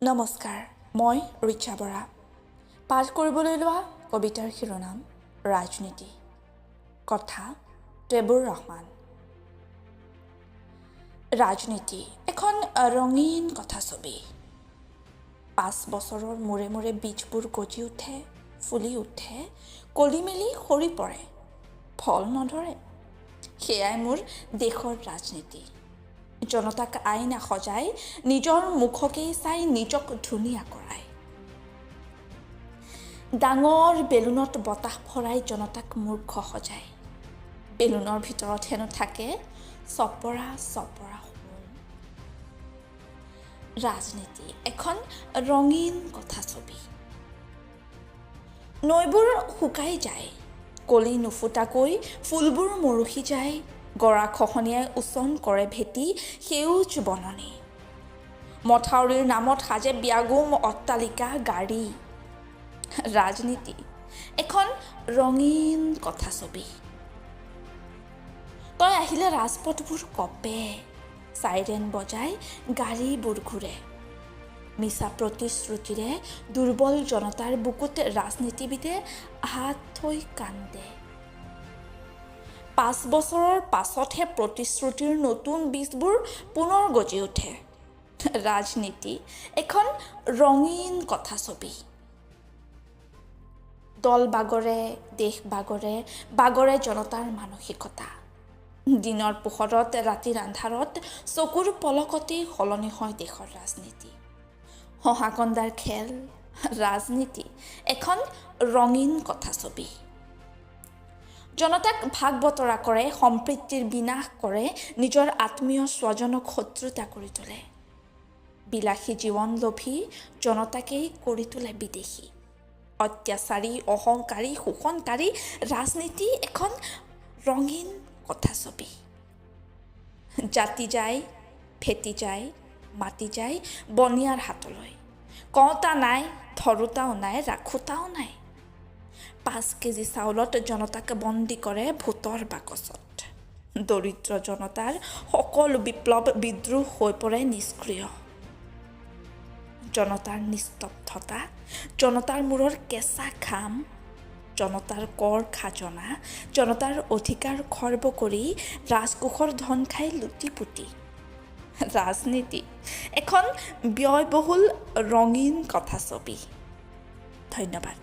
নমস্কাৰ, মই ৰিচা বৰা। পাঠ কৰিবলৈ লোৱা কবিতাৰ শিৰোনাম ৰাজনীতি। কথা টেবুৰ ৰহমান। ৰাজনীতি এখন ৰঙীন কথাছবি। 5 বছৰৰ মূৰে মূৰে বীজবোৰ গজি উঠে, ফুলি উঠে, কলি মেলি সৰি পৰে, ফল নধৰে। সেয়াই মোৰ দেশৰ ৰাজনীতি। জনতাক আইনা সজাই, নিজৰ মুখকেই চাই নিজক ধুনীয়া কৰায়। ডাঙৰ বেলুনত বতাহ ভৰাই জনতাক মূৰ্খ সজায়। বেলুনৰ ভিতৰত হেনো থাকে চপৰা চপৰা সোণ। ৰাজনীতি এখন ৰঙীন কথাছবি। নৈবোৰ শুকাই যায়, কলি নুফুটাকৈ ফুলবোৰ মৰহি যায়, গৰাখহনীয়াই ওচন কৰে ভেটি সেউজ বননি। মথাউৰিৰ নামত সাজে ব্যাগুম অট্টালিকা গাড়ী। ৰাজনীতি এখন ৰঙীন কথাছবি। তই আহিলে ৰাজপথবোৰ কঁপে, চাইৰেন বজাই গাড়ীবোৰ ঘূৰে। মিছা প্ৰতিশ্ৰুতিৰে দুৰ্বল জনতাৰ বুকুত ৰাজনীতিবিদে হাত থৈ কান্দে। 5 বছৰৰ পাছতহে প্ৰতিশ্ৰুতিৰ নতুন বীজবোৰ পুনৰ গজি উঠে। ৰাজনীতি এখন ৰঙীন কথাছবি। দল বাগৰে, দেশ বাগৰে, বাগৰে জনতাৰ মানসিকতা। দিনৰ পোহৰত, ৰাতিৰ আন্ধাৰত, চকুৰ পলকতেই সলনি হয় দেশৰ ৰাজনীতি। হহাকন্দাৰ খেল। ৰাজনীতি এখন ৰঙীন কথাছবি। জনতাক ভাগ বতৰা কৰে, সম্প্ৰীতিৰ বিনাশ কৰে, নিজৰ আত্মীয় স্বজনক শত্ৰুতা কৰি তোলে। বিলাসী জীৱন লোভী জনতাকেই কৰি তোলে বিদেশী। অত্যাচাৰী, অহংকাৰী, শোষণকাৰী ৰাজনীতি এখন ৰঙীন কথাছবি। জাতি যায়, ফেটি যায়, মাতি যায় বনিয়াৰ হাতলৈ। কওঁতা নাই, ধৰোতাও নাই, ৰাখোতাও নাই। 5 কেজি চাউলত জনতাক বন্দী কৰে ভোটৰ বাকচত। দৰিদ্ৰ জনতাৰ সকলো বিপ্লৱ বিদ্ৰোহ হৈ পৰে নিষ্ক্ৰিয়। জনতাৰ নিস্তব্ধতা, জনতাৰ মূৰৰ কেঁচা ঘাম, জনতাৰ কৰ খাজনা, জনতাৰ অধিকাৰ খৰ্ব কৰি ৰাজকোষৰ ধন খাই লুটি পুতি। ৰাজনীতি এখন ব্যয়বহুল ৰঙীন কথাছবি। ধন্যবাদ।